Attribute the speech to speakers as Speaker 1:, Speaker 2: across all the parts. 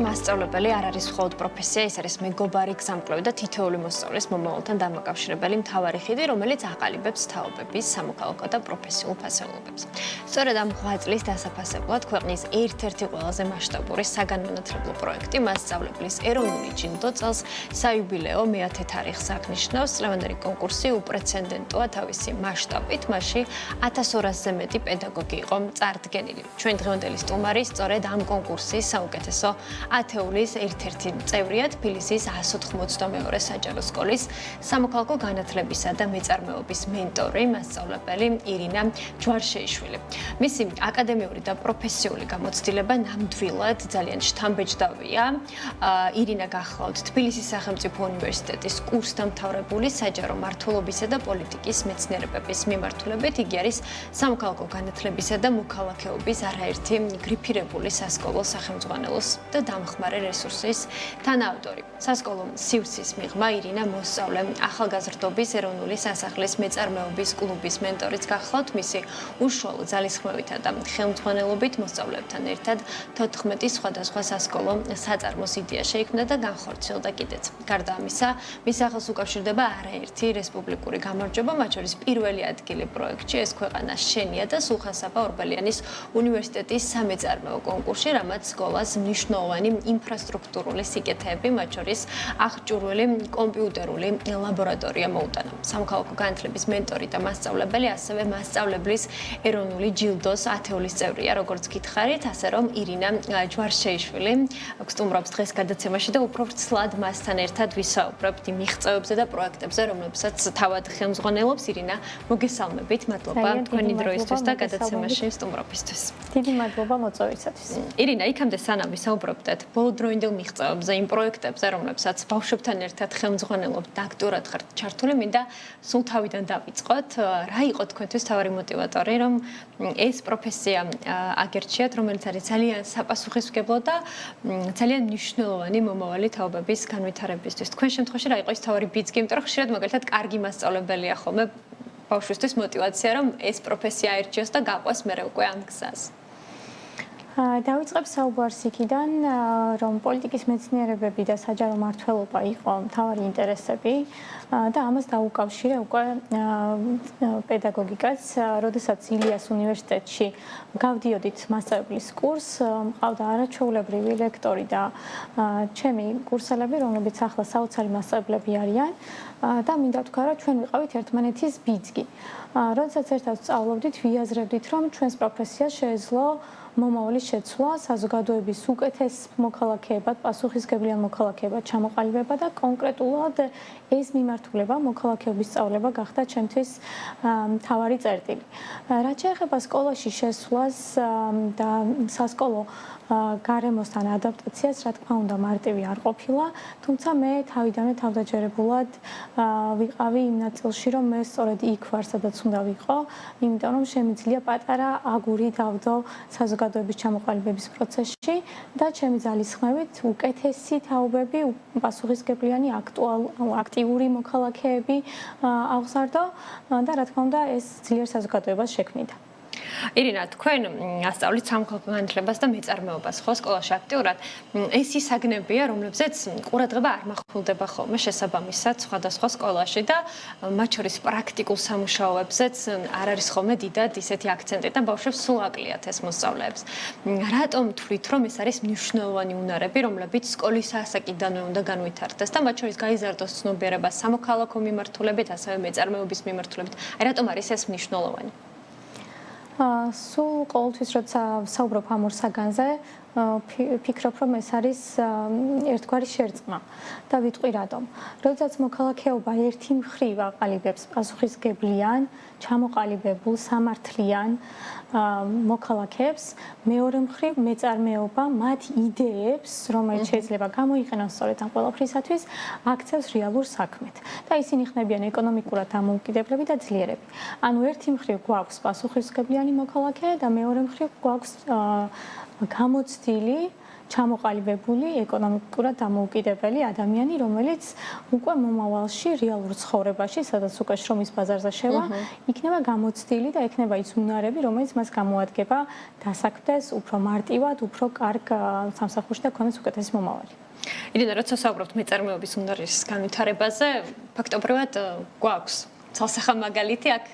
Speaker 1: მასწავლებელი არ არის მხოლოდ პროფესია, ის არის მეგობარი, გზამკვლევი და თითოეული მოსწავლეს მომავალთან დამაკავშირებელი მთავარი ხიდი, რომელიც აყალიბებს თაობების, სამოქალაქო და პროფესიულ ფასეულობებს. სწორედ ამ ღვაწლის დასაფასებლად ქვეყნის ერთ-ერთი ყველაზე მასშტაბური საგანმანათლებლო პროექტი მასწავლებლის ეროვნული ჯილდო წელს საიუბილეო მეათე თარიღს აღნიშნავს. წლევანდელი კონკურსი უპრეცედენტოა თავისი მასშტაბით, მასში 1200-ზე მეტი პედაგოგი იყო წარდგენილი. ჩვენ დღევანდელი სტუმარი სწორედ ამ კონკურსის საუკეთესო ათეულის ერთ-ერთი წევრია თბილისის 192 საჯარო სკოლის სამოქალაქო განათლებისა და მეწარმეობის მენტორი, მასწავლებელი ირინა ჯვარშეიშვილი. მისი აკადემიური და პროფესიული გამოცდილება ნამდვილად ძალიან შთამბეჭდავია. ირინა გახლავთ თბილისის სახელმწიფო უნივერსიტეტის კურსდამთავრებული საჯარო მმართველობისა და პოლიტიკის მეცნიერებების მიმართულებით. იგი არის სამოქალაქო განათლებისა და მოქალაქეობის არაერთი გრიფირებული სასკოლო სახელმძღვანელოს და დამხმარე რესურსის თანაავტორი. სასკოლო სივრცის მიღმა ირინა მოსწავლე ახალგაზრდობის ეროვნული სასახლის მეწარმეობის კლუბის მენტორიც გახლავთ. მისი უშუალო ძალისხმევითა და ხელმძღვანელობით მოსწავლეებთან ერთად 14 სხვადასხვა სასკოლო საწარმოს იდეა შეიქმნა და განხორციელდა კიდეც. გარდა ამისა, მის სახელს უკავშირდება არაერთი რესპუბლიკური გამარჯვება, მათ შორის პირველი ადგილი პროექტში ეს ქვეყანას შენია და სულხან-საბა ორბელიანის უნივერსიტეტის სამეწარმეო კონკურსში, რამაც სკოლას მნიშვნელოვანი ინფრასტრუქტურული სიკეთეები, მათ შორის აღჭურვილი კომპიუტერული ლაბორატორია მოუტანა. სამოქალაქო განათლების მენტორი და მასწავლებელი, ასევე მასწავლებლის ეროვნული ჯილდოს ათეულის წევრია, როგორც გითხარით, ასე რომ ირინა ჯვარშეიშვილი გსტუმრობს დღეს გადაცემაში და უფრო ვრცლად მასთან ერთად ვისაუბრებთ იმ მიღწევებზე და პროექტებზე, რომლებსაც თავად ხელმძღვანელობს. ირინა, მოგესალმებით, მადლობა თქვენი დროისთვის და გადაცემაში სტუმრობისთვის.
Speaker 2: დიდი მადლობა მოწვევისათვის.
Speaker 1: ირინა, იქამდე სანამ ვისაუბრებდეთ ბოლოდროინდელ მიღწევებზე, იმ პროექტებზე, რომლებსაც ბავშვებთან ერთად ხელმძღვანელობთ და აქტიურად ხართ ჩართული, მინდა სულ თავიდან დავიწყოთ. რა იყო თქვენთვის თავარი мотиваტორი, რომ ეს პროფესია აგერჩიათ, რომელიც არის ძალიან საპასუხისმგებლო და ძალიან მნიშვნელოვანი მომავალი თაობების განვითარებისთვის. თქვენ შემთხვევაში რა იყო ის თავარი ბიძგი, იმიტომ რომ ხშირად მაგალითად კარგი მასწავლებელია ხოლმე ბავშვისთვის мотиваცია, რომ ეს პროფესია აერჩიოს და გაყვას მერე უკვე ამ გზას.
Speaker 2: დავიწყებ საუბარს იქიდან, რომ პოლიტიკის მეცნიერებები და საჯარო მმართველობა იყო მთავარი ინტერესები და ამას დაუკავშირე უკვე პედაგოგიკას, როდესაც ილიას უნივერსიტეტში გავდიოდით მასწავლებლის კურსს, მყავდა არაჩვეულებრივი ლექტორი და ჩემი კურსელები, რომლებიც ახლა საოცარი მასწავლებლები არიან და მინდა ვთქვა, რომ ჩვენ ვიყავით ერთმანეთის ბიძგი. როდესაც ერთად სწავლობდით, ვიაზრებდით, რომ ჩვენს პროფესიას შეეძლო მომავალი შეცვლა, საზოგადოების უკეთეს მოქალაქეებად, პასუხისმგებლიან მოქალაქეებად ჩამოყალიბება და კონკრეტულად ეს მიმართულება, მოქალაქეობის სწავლება გახდა ჩემთვის მთავარი წერტილი. რაც შეეხება სკოლაში შესვლას და სასკოლო გარემოსთან ადაპტაციას, რა თქმა უნდა, მარტივი არ ყოფილა, თუმცა მე თავიდანვე თავდაჯერებულად ვიყავი იმ ნაწილში, რომ მე სწორედ იქ ვარ, სადაც უნდა ვიყო, იმიტომ რომ შემიძლია პატარა აგური დავდო საზოგადოების ჩამოყალიბების პროცესში და ჩემი ძალისხმევით უკეთესი თაობები, პასუხისმგებლიანი, აქტიური მოქალაქეები ავხსარდო და რა თქმა უნდა, ეს ძლიერ საზოგადოებას შექმნიდა.
Speaker 1: ირინა, თქვენ ასწავლით სამოქალაქო განათლებას და მეწარმეობას, ხო, სკოლაში აქტიურად. ეს ის საგნებია, რომლებზეც ყურადღება არ მახვილდება ხოლმე შესაბამისად სხვადასხვა სკოლაში და მათ შორის პრაქტიკულ სამუშაოებზეც არ არის ხოლმე დიდად ისეთი აქცენტი და ბავშვებს სულ აკლიათ ეს მოსწავლეებს. რატომ თვლით, რომ ეს არის მნიშვნელოვანი უნარები, რომლებიც სკოლის ასაკიდანვე უნდა განვითარდეს და მათ შორის გაიზარდოს ცნობიერება სამოქალაქო მიმართულებით, ასევე მეწარმეობის მიმართულებით? რატომ არის ეს მნიშვნელოვანი?
Speaker 2: სულ ყოველთვის როცა საუბრობ ამ ორ საგანზე, ფიქრობ, რომ ეს არის ერთგვარი შერწყმა და ვიტყვი რატომ. როდესაც მოქალაქეობა ერთი მხრივ აყალიბებს პასუხისმგებლიან, ჩამოყალიბებულ, სამართლიან მოქალაქეებს, მეორე მხრივ მეწარმეობა მათ იდეებს, რომელიც შეიძლება გამოიყენოს სწორედ ამ ყველაფრისათვის, აქცევს რეალურ საქმეთ. და ისინი ხდებიან ეკონომიკურად დამოუკიდებლები და ძლიერები. ანუ ერთი მხრივ გვაქვს პასუხისმგებლიანი მოქალაქე და მეორე მხრივ გვაქვს გამოცდილი ჩამოყალიბებული ეკონომიკურად დამოუკიდებელი ადამიანი, რომელიც უკვე მომავალში რეალურ ცხოვრებაში, სადაც უკვე შრომის ბაზარზე შევა, იქნება გამოცდილი და ექნება ის უნარები, რომელიც მას გამოადგება დასაქმდეს უფრო მარტივად, უფრო კარგ სამსახურში და ქონდეს უკეთესი მომავალი.
Speaker 1: ირინა, როცა საუბრობთ მეწარმეობის უნარის განვითარებაზე, ფაქტობრივად გვაქვს ცალსახა მაგალითი აქ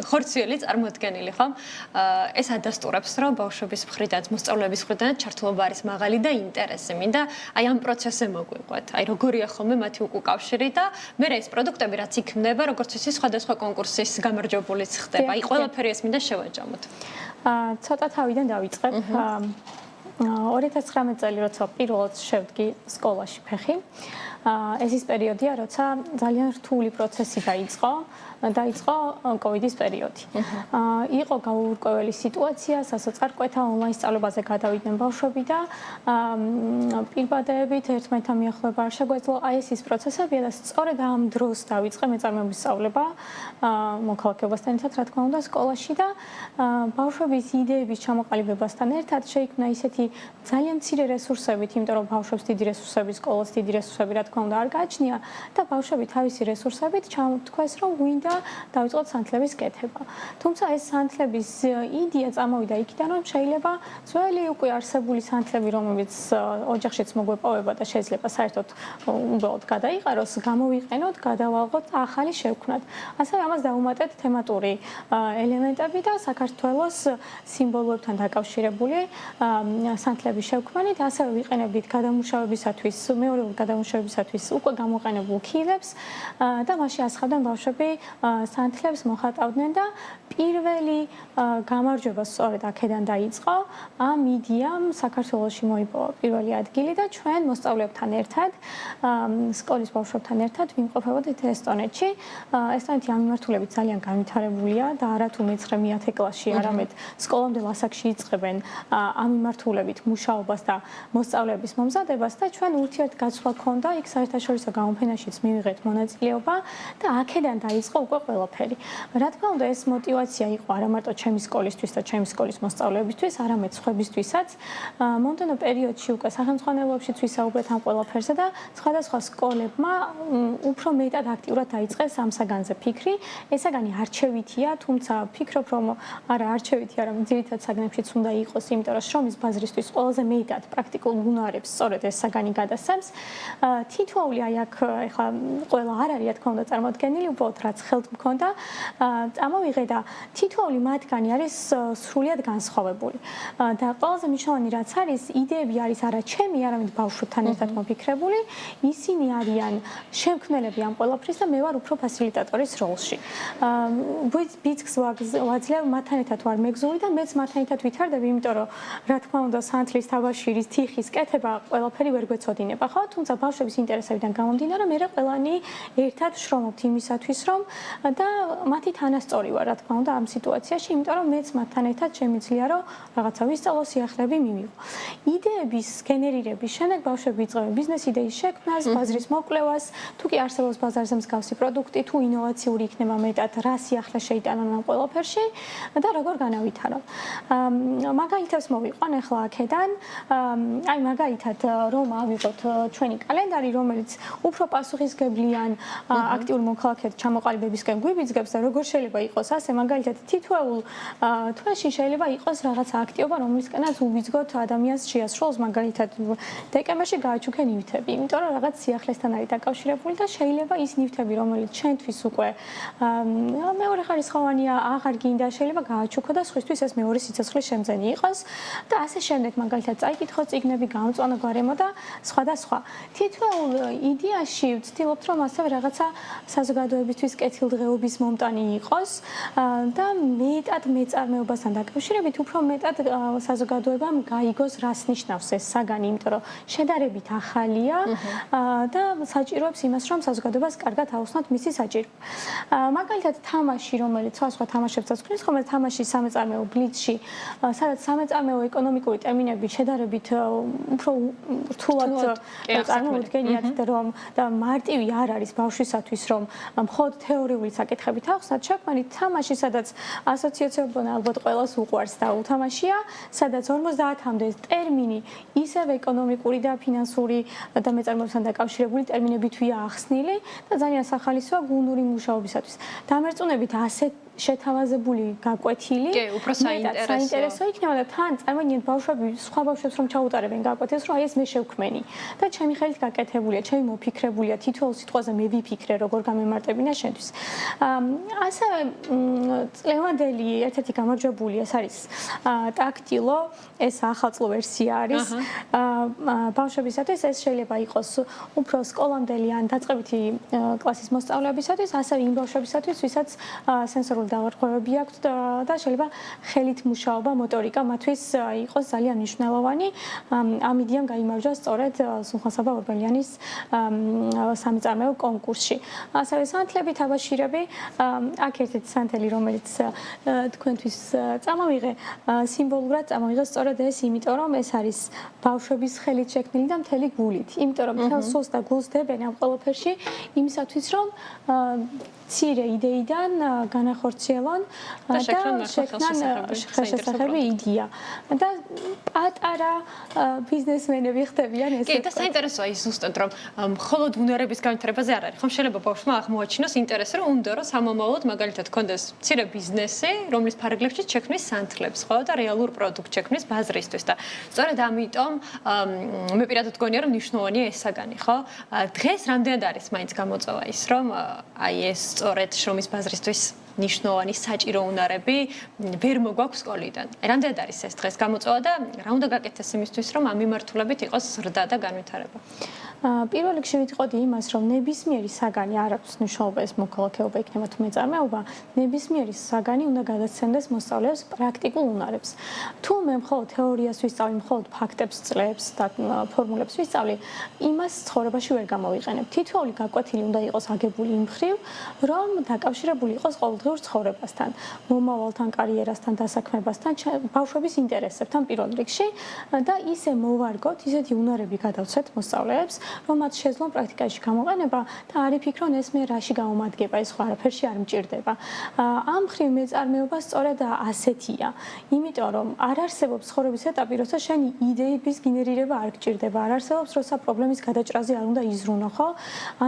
Speaker 1: ხორციელი წარმოადგენილი ხომ? ეს ადასტურებს, რომ ბავშვების მხრიდან, მოსწავლეების მხრიდან ჩართულობა არის მაღალი და ინტერესი მინდა აი ამ პროცესზე მოგვიყვეთ. აი როგორია ხოლმე მათი უკავშირი და მე ეს პროდუქტები რაც იქმნება, როგორც ისე სხვადასხვა კონკურსის გამარჯვებულიც ხდება. აი ყველაფერი ეს მინდა შევაჯამოთ.
Speaker 2: ცოტა თავიდან დავიწყებ. 2019 წელი როცა პირველად შევდგი სკოლაში ფეხი, ეს ის პერიოდია, როცა ძალიან რთული პროცესი დაიწყო კოვიდის პერიოდი. იყო გაურკვეველი სიტუაცია, სასოწარკვეთა ონლაინ სწავლებაზე გადავიდნენ ბავშვები და პირბადეებით ერთმანეთთან მიახლოება არ შეგვეძლო. აი ეს ის პროცესებია და სწორედ ამ დროს დავიწყე მეწარმეობის სწავლება მოქალაქეობასთან ერთად, რა თქმა უნდა, სკოლაში და ბავშვების იდეების ჩამოყალიბებასთან ერთად შეიქმნა ისეთი ძალიან მცირე რესურსებით, იმიტომ რომ ბავშვებს დიდი რესურსები, სკოლას დიდი რესურსები რა თქმა უნდა არ გააჩნია და ბავშვები თავისი რესურსებით ჩამოთქვეს, რომ გვინდა დავიწყოთ სანთლების კეთება. თუმცა ეს სანთლების იდეა წამოვიდა იქიდან, რომ შეიძლება ძველი უკვე არსებული სანთლები, რომლებიც ოჯახშიც მოგვეპოვება და შეიძლება საერთოდ უბრალოდ გადაიყაროს, გამოვიყენოთ, გადავალღოთ და ახალი შევქმნათ. ასევე ამას დავუმატეთ თემატური ელემენტები და საქართველოს სიმბოლოებთან დაკავშირებული სანთლების შევქმნით, ასევე ვიყენებდით გადამუშავებისათვის, მეორეული გადამუშავებისათვის უკვე გამოყენებულ ქილებს და მასში ასხავდნენ ბავშვები სანთლებს მოხატავდნენ და პირველი გამარჯვება სწორედ აქედან დაიწყო. ამ იდეამ საქართველოში მოიპოვა პირველი ადგილი და ჩვენ მოსწავლეებთან ერთად, სკოლის ბავშვებთან ერთად ვიმყოფებოდით ესტონეთში. ესტონეთი ამ მიმართულებით ძალიან განვითარებულია და არა თუ მე-9-10 კლასში, არამედ სკოლამდელ ასაკში იწყებენ ამ მიმართულებით მუშაობას და მოსწავლეების მომზადებას და ჩვენ ურთიერთგაცვლა ჰქონდა, იქ საერთაშორისო გამოფენაშიც მივიღეთ მონაწილეობა და აქედან დაიწყო უკვე ყველაფერი. რა თქმა უნდა, ეს мотиваცია იყო არა მარტო ჩემი სკოლისთვის და ჩემი სკოლის მოსწავლეებისთვის, არამედ სხვებისთვისაც. მომდევნო პერიოდში უკვე სახელმძღვანელოებშიც ვისაუბრეთ ამ ყველაფერზე და სხვადასხვა სკოლებმა უფრო მეტად აქტიურად დაიწყეს ამ საგანზე ფიქრი. ეს საგანი არჩევითია, თუმცა ფიქრობ, რომ არა არჩევითი, არამედ ძირითად საგნებშიც უნდა იყოს, იმიტომ რომ შრომის ბაზრისთვის ყველაზე მეტად პრაქტიკულ უნარებს სწორედ ეს საგანი გადასცემს. თითოეული აი აქ ეხლა ყველა არ არის, რა თქმა უნდა, წარმოადგენილი, უბრალოდ რაც ხელთ მქონდა, წამოვიღე და თითოეული მათგანი არის სრულიად განსხვავებული. და ყველაზე მნიშვნელოვანი რაც არის, იდეები არის არა ჩემი, არამედ ბავშვებთან ერთად მოფიქრებული. ისინი არიან შემქმნელები ამ ყველაფრის და მე ვარ უფრო ფასილიტატორის როლში. ბიძგს ვაძლევ მათთან ერთად ვარ მეგზური და მეც მათთან ერთად ვითარდები, იმიტომ რომ რა თქმა უნდა, სანთლის, თაბაშირის, თიხის კეთება ყველაფერი ვერ გვეწოდინება, ხო? თუმცა ბავშვების ინტერესებიდან გამომდინარე, მე ყველანი ერთად ვშრომობთ იმისათვის, რომ და მათი თანასწორი ვარ, რა თქმა უნდა, ამ სიტუაციაში, იმიტომ რომ მეც მათთან ერთად შემიძლია, რომ რაღაცა ვისწავლო, სიახლეები მივიღო. იდეების გენერირების შემდეგ ბავშვები იწყებენ ბიზნეს იდეის შექმნას, ბაზრის მოკვლევას, თუ კი არსებობს ბაზარზე მსგავსი პროდუქტი, თუ ინოვაციური იქნება მეტად, რა სიახლე შეიტანონ ამ ყველაფერში და როგორ განავითარონ. მაგალითებს მოვიყვან ახლა აქედან, აი მაგალითად რომ ავიღოთ ჩვენი კალენდარი, რომელიც უფრო პასუხისმგებლიან აქტიურ მოქალაქედ ჩამოყალიბებისკენ გვიბიძგებს და როგორ შეიძლება იყოს ასე, მაგალითად თითოეულ თვეში შეიძლება იყოს რაღაცა აქტივობა, რომლისკენაც უბიძგოთ ადამიანს შეასრულოს, მაგალითად დეკემბერში გააჩუქე ნივთები, იმიტომ რომ რაღაც სიახლესთან არის დაკავშირებული და შეიძლება ის ნივთები, რომელიც ჩვენთვის უკვე მეორე ხარისხოვანია, აღარ გინდა, შეიძლება გააჩუქო და სხვისთვის ეს მეორე სიცოცხლის შემძენი იყოს და ასე შემდეგ, მაგალითად წაიკითხო წიგნები, გამწვანო გარემო და სხვა და სხვა. თითოეულ იდეაში ვცდილობთ, რომ ასევე რაღაცა საზოგადოებისთვის კეთილდღეობის მომტანი იყოს და მეტად მეწარმეობასთან დაკავშირებით უფრო მეტად საზოგადოებამ გაიგოს, რას ნიშნავს ეს საგანი, იმიტომ რომ შედარებით ახალია და საჭიროებს იმას, რომ საზოგადოებას კარგად აუხსნათ მისი საჭირო. მაგალითად თამაში, რომელიც სხვა თამაშებსაც გვქნის, ხოლმე თამაში სამეწარმეო ბლიცში, სადაც სამეწარმეო ეკონომიკური ტერმინები შედარებით უფრო რთულად წარმოუდგენია ზოგადად რომ და მარტივი არ არის ბავშვისათვის რომ მხოლოდ თეორიული საკითხებით ახსნათ შექმნით თამაში სადაც ასოციაციებთან ალბათ ყველას უყვარს და უთამაშია სადაც 50-მდე ტერმინი ისევ ეკონომიკური და ფინანსური და მეწარმეობასთან დაკავშირებული ტერმინებით ვია ახსნილი და ძალიან სახალისოა გუნდური მუშაობისათვის დამერწმუნებით ასეთ შეთავაზებული გაკვეთილი
Speaker 1: უფრო საინტერესო
Speaker 2: იქნება და თან წარმოგიდგენთ ბავშვები სხვა ბავშვებს რომ ჩაუტარებენ გაკვეთილს რომ აი ეს მე შევქმენი და ჩემი ხელით გაკეთებულია ჩემი მოფიქრებულია თითოეულ სიტყვაზე მე ვიფიქრე როგორ გამემარტებინა შენთვის ასევე წლევანდელი ერთ-ერთი გამარჯვებული ეს არის ტაქტილო ეს ახალწლო ვერსია არის ბავშვებისათვის ეს შეიძლება იყოს უფრო სკოლამდელი ან დაწყებითი კლასის მოსწავლეებისათვის ასევე იმ ბავშვებისათვის ვისაც სენსორული დავარღვევები აქვთ და შეიძლება ხელით მუშაობა, მოტორიკა მათთვის იყოს ძალიან მნიშვნელოვანი. ამიდიამ გაიმარჯვა სწორედ სულხან-საბა ორბელიანის სამწარმოო კონკურსში. ასევე სანთლები, თაბაშირები, აქ ერთ-ერთი სანთელი, რომელიც თქვენთვის წამოვიღე, სიმბოლურად წამოვიღე სწორედ ეს, იმიტომ რომ ეს არის ბავშვების ხელით შექმნილი და მთელი გულით. იმიტომ რომ მთელ სულს და გულს დებენ ამ ყველაფერში იმისათვის, რომ ცირე იდეიდან განახორციელონ და შექმნან შესაძლებელი იდეა. და პატარა ბიზნესმენები ხდებიან ესე.
Speaker 1: კი, და საინტერესოა ის ზუსტად რომ მხოლოდ უნარების განვითარებაზე არ არის. ხომ შეიძლება ბავშვმა აღმოაჩინოს ინტერესი რომ უნდა რომ სამომავლოდ მაგალითად კონდეს ცირე ბიზნესი, რომლის ფარგლებში შექმნის სანთლებს, ხო და რეალურ პროდუქტს შექმნის ბაზრისთვის და სწორედ ამიტომ მე პირადად გონია რომ მნიშვნელოვანია ეს საგანი, ხო? დღეს რამდენად არის მაინც გამოწვევა ის რომ აი ეს სწორედ შრომის ბაზრისთვის ნიშნოვანი საჭირო უნარები ვერ მოგვაქვს სკოლიდან. რამდენად არის ეს დღეს გამოწვევა და რა უნდა გაკეთდეს იმისთვის, რომ ამ მიმართულებით იყოს ზრდა და განვითარება?
Speaker 2: პირველ რიგში ვიტყოდი იმას, რომ ნებისმიერი საგანი არ აქვს მნიშვნელობა ეს მოქალაქეობა იქნება თუ მეწარმეობა, ნებისმიერი საგანი უნდა გადასცემდეს მოსწავლეებს პრაქტიკულ უნარებს. თუ მე მხოლოდ თეორიას ვისწავლი, მხოლოდ ფაქტებს, წლებს და ფორმულებს ვისწავლი, იმას ცხოვრებაში ვერ გამოვიყენებ. თითოეული გაკვეთილი უნდა იყოს აგებული იმ მხრივ, რომ დაკავშირებული იყოს ყოველდღიურ ცხოვრებასთან, მომავალთან, კარიერასთან, დასაქმებასთან, ბავშვების ინტერესებთან პირველ რიგში და ისე მოვარგოთ, ისეთი უნარები გადავცეთ მოსწავლეებს, რომ მათ შეძლონ პრაქტიკაში გამოყენება და არ იფიქრონ ეს მე რაში გამომადგება, ეს ხო არაფერში არ მჭირდება. ამ მხრივ მეწარმეობა სწორედ ასეთია, იმიტომ რომ არ არსებობს ცხოვრების ეტაპი, როცა შენი იდეების გენერირება არ გჭირდება, არ არსებობს, როცა პრობლემის გადაჭრაზე არ უნდა იზრუნო, ხო?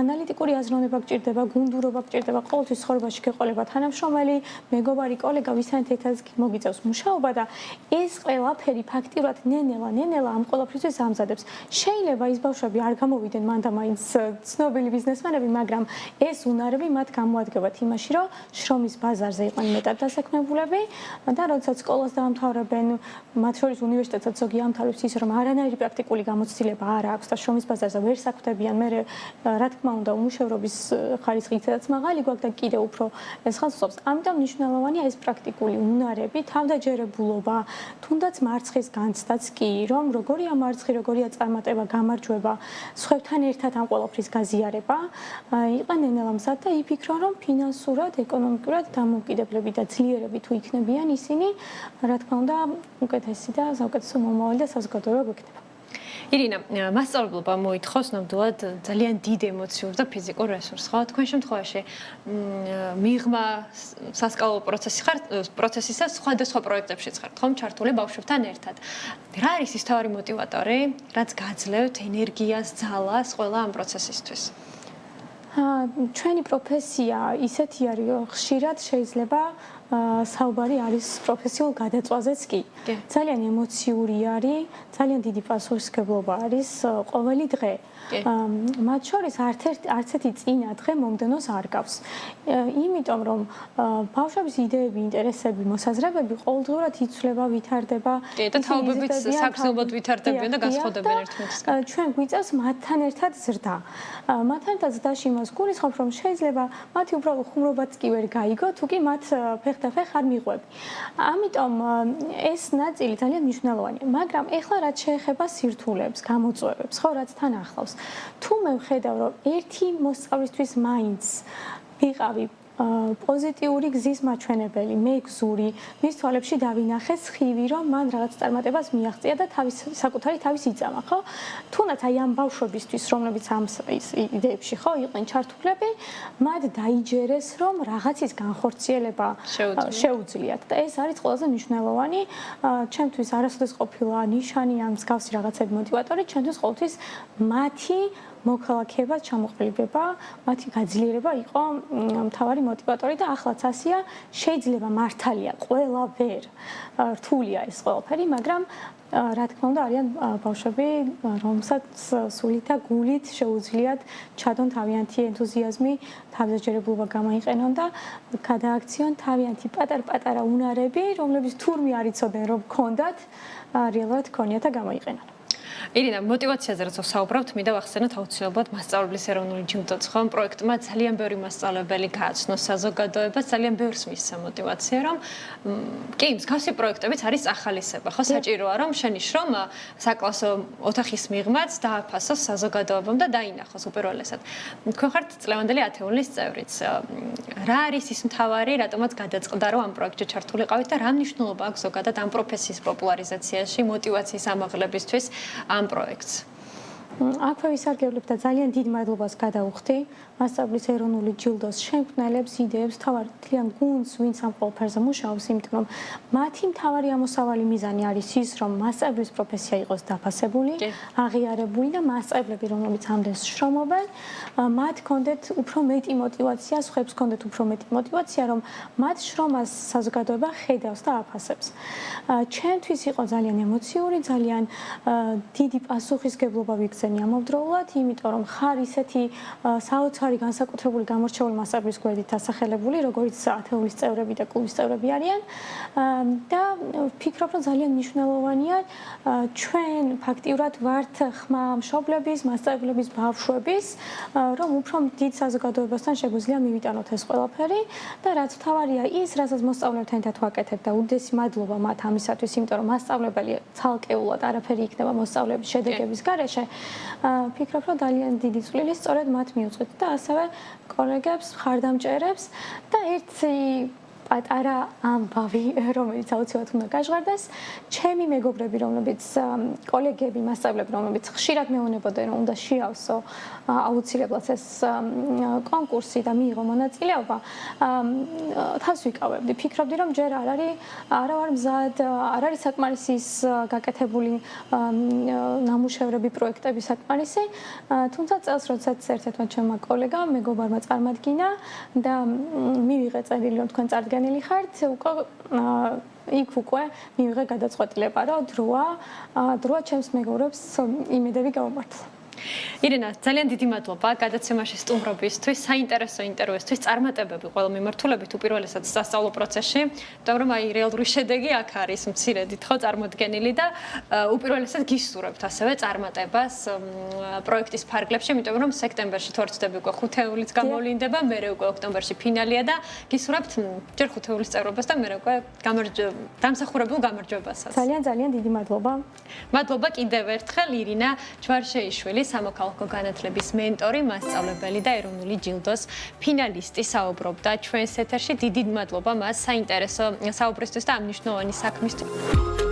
Speaker 2: ანალიტიკური აზროვნება გჭირდება, გუნდურობა გჭირდება, ყოველთვის ცხოვრებაში გეყოლება თანამშრომელი, მეგობარი, კოლეგა, ვისთან ერთად მოგიწევს მუშაობა და ეს ყველაფერი ფაქტიურად ნენელა ამ ყველაფრისთვის ამზადებს. შეიძლება ის ბავშვები არ გამოვიდნენ მანდა მაინც ცნობილი ბიზნესმენები, მაგრამ ეს უნარები მათ გამოადგებათ იმაში, რომ შრომის ბაზარზე იყვნენ მეტად დასაქმებულები და როდესაც სკოლას დაამთავრებენ, მათ შორის უნივერსიტეტსაც ზოგი ამთავრებს ის, რომ არანაირი პრაქტიკული გამოცდილება არ აქვს და შრომის ბაზარზე ვერ საქმდებიან, მე რა თქმა უნდა, უმუშევრობის ხარისხი ისედაც მაღალი გვაქვს და კიდევ უფრო ეს ხალხს უსწავლებს. ამიტომ მნიშვნელოვანია ეს პრაქტიკული უნარები, თავდაჯერებულობა, თუნდაც მარცხის განცდაც კი, რომ როგორია მარცხი, როგორია წარმატება, გამარჯვება, სხვებთან ერთად ამ ყველაფრის გაზიარება, იყო ნენელა მზად და იფიქრო, რომ ფინანსურად, ეკონომიკურად დამოუკიდებლები და ძლიერები თუ იქნებიან ისინი, რა თქმა უნდა, უკეთესი და საუკეთესო მომავალი და საზოგადოება გვექნება.
Speaker 1: ირინა, მასწავლებლობა მოითხოვს ნამდვილად ძალიან დიდ ემოციურ და ფიზიკურ რესურსს, ხო? თქვენ შემთხვევაში მიღმა სასკოლო პროცესისა სხვადასხვა პროექტებშიც ხართ, ხომ, ჩართული ბავშვებთან ერთად. რა არის ის თავარი მოტივატორი, რაც გაძლევთ ენერგიას, ძალას ყველა ამ პროცესისთვის?
Speaker 2: ჩვენი პროფესია ისეთი არის, ხშირად შეიძლება საუბარი არის პროფესიულ გადაწვაზეც კი. ძალიან ემოციური არის, ძალიან დიდი პასუხისმგებლობა არის ყოველი დღე. მათ შორის არც ერთი წინა დღე მომდენოს არ გავს. იმიტომ რომ ბავშვების იდეები, ინტერესები, მოსაზრებები ყოველდღურად იცვლება, ვითარდება.
Speaker 1: და თაობებით საგრძნობლად ვითარდებიან და განსხვავდებიან ერთმანეთისგან.
Speaker 2: ჩვენ გვიწევს მათთან ერთად ზრდა. მათთან ერთად ზრდაში იმას გულისხმობ, რომ შეიძლება მათი უბრალო ხუმრობაც კი ვერ გაიგო, თუ კი მათ ფეხ არ მიყვები. ამიტომ ეს ნაწილი ძალიან მნიშვნელოვანია, მაგრამ ეხლა რაც შეეხება სირთულეებს, გამოწვევებს, ხო, რაც თან ახლავს. თუ მე ვხედავ, რომ ერთი მოსწავლისთვის მაინც ვიყავი პოზიტიური გზის მაჩვენებელი, მეგზური, მის თვალებში დავინახე სხივი, რომ მან რაღაც წარმატებას მიაღწია და საკუთარი თავის იწამა, ხო? თუნდაც აი ამ ბავშვებისთვის, რომლებიც ამ იდეებში ხო იყვნენ ჩართულები, მათ დაიჯერეს, რომ რაღაცის განხორციელება შეუძლიათ და ეს არის ყველაზე მნიშვნელოვანი. ჩემთვის არასოდეს ყოფილა ნიშანი ან მსგავსი რაღაცები მოტივატორი, ჩემთვის ყოველთვის მათი მოქალაქეება, ჩამოყალიბება, მათი გაძლიერება იყო მთავარი მოტივატორი და ახლაც ასია, შეიძლება მართალია, ყველა ვერ რთულია ეს ყველაფერი, მაგრამ რა თქმა უნდა არიან ბავშვები, რომელსაც სულით და გულით შეუძლიათ ჩადონ თავიანთი ენთუზიაზმი, თავისჯერებლობა გამოიყენონ და გადააქციონ თავიანთი პატარ-პატარა უნარები, რომლებიც თურმე არ იცოდნენ რომ გქონდათ, რეალურად გქონიათ და გამოიყენონ.
Speaker 1: ირინა, მოტივაციაზე რაც ვსაუბრობთ, მინდა ვახსენოთ აუცილებლად მასწავლებლის ეროვნული ჯილდოც, ხო? პროექტმა ძალიან ბევრი მასწავლებელი გააცნო საზოგადოებას, ძალიან ბევრს მისცა მოტივაცია, რომ კი, მსგავსი პროექტებიც არის ახალისება, ხო? საჭიროა რომ შენი შრომა საკლასო ოთახის მიღმაც დააფასოს საზოგადოებამ და დაინახოს უპირველესად. თქვენ ხართ წლევანდელი ათეულის წევრიც. რა არის ის მთავარი, რატომაც გადაწყდა, რომ ამ პროექტში ჩართული ყავით და რა მნიშვნელობა აქვს ზოგადად ამ პროფესიის პოპულარიზაციაში, მოტივაციის ამაღლებისთვის ამ პროექტს?
Speaker 2: აქვე ვისარგებლებ და ძალიან დიდ მადლობას გადავუხდი მასწავლებლის ეროვნული ჯილდოს შემქმნელებს, იდეებს, თავარდლიან გუნდს, ვინც ამ ყველაფერზე მუშაობს, იმიტომ რომ მათი მთავარი ამოსავალი მიზანი არის ის, რომ მასწავლებლის პროფესია იყოს დაფასებული, აღიარებული და მასწავლებლები, რომლებიც ამდენს შრომობენ, მათ ჰქონდეთ უფრო მეტი მოტივაცია, სხვებს ჰქონდეთ უფრო მეტი მოტივაცია, რომ მათ შრომას საზოგადოება ხედავს და აფასებს. ჩემთვის იყო ძალიან ემოციური, ძალიან დიდი პასუხისგებლობა ვიქცენი ამავდროულად, იმიტომ რომ ხარ ისეთი საოცარი განსაკუთრებული გამორჩეული მასწავლებლის გვერდით დასახელებული, როგორც ათეულის წევრები და კლუბის წევრები არიან და ვფიქრობ, რომ ძალიან მნიშვნელოვანია ჩვენ ფაქტიურად ვართ ხმა მშობლების, მასწავლებლების, ბავშვების, რომ უფრო დიდ საზოგადოებასთან შეგვიძლია მივიტანოთ ეს ყველაფერი და რაც მთავარია ის, რასაც მოსწავლეებთან ერთად ვაკეთებ და უდიდესი მადლობა მათ ამისათვის, იმიტომ რომ მასწავლებელი ცალკეულად არაფერი იქნება მოსწავლეების შედეგების გარეშე. ვფიქრობ, რომ ძალიან დიდი წვლილი სწორედ მათ მიუძღვით და ასევე კოლეგებს, მხარდამჭერებს და ერთი პატარა ამბავი, რომელიც აუცილებლად უნდა გაჟღერდეს, ჩემი მეგობრები, რომლებიც კოლეგები, მასწავლებლები, რომლებიც ხშირად მეუბნებოდნენ, რომ უნდა შეავსო აუცილებლად ეს კონკურსი და მიიღო მონაწილეობა, თავს ვიკავებდი. ფიქრობდი, რომ ჯერ არა ვარ მზად, არ არის საკმარისი ის გაკეთებული ნამუშევრები, პროექტები საკმარისი, თუმცა წელს როდესაც ერთ-ერთმა ჩემმა კოლეგამ, მეგობარმა წარმადგინა და მივიღე წერილი, რომ თქვენ წარდგენილი ხართ, იქ უკვე მივიღე გადაწყვეტილება, რომ დროა ჩემს მეგობრებს იმედები გავამართლა.
Speaker 1: ირინა, ძალიან დიდი მადლობა გადაცემაში სტუმრობისთვის, საინტერესო ინტერვიუსთვის, წარმატებები ყველა მიმართულებით უპირველესად სასწავლო პროცესში, იმიტომ რომ აი რეალური შედეგი აქ არის მცირედით ხო წარმოდგენილი და უპირველესად გისურვებთ ასევე წარმატებას პროექტის ფარგლებში, იმიტომ რომ სექტემბერში თუ არ ვცდები უკვე 5 ეულიც გამოვლინდება, მერე უკვე ოქტომბერში ფინალია და გისურვებთ ჯერ 5 ეულის წევრობას და მერე უკვე დამსახურებულ გამარჯვებასაც.
Speaker 2: ძალიან დიდი მადლობა.
Speaker 1: მადლობა კიდევ ერთხელ ირინა ჯვარშეიშვილი, სამოქალაქო განათლების მენტორი, მასწავლებელი და ეროვნული ჯილდოს ფინალისტი საუბრობდა ჩვენს ეთერში. დიდი მადლობა მას საინტერესო საუბრისთვის და ამ მნიშვნელოვანი საქმისთვის.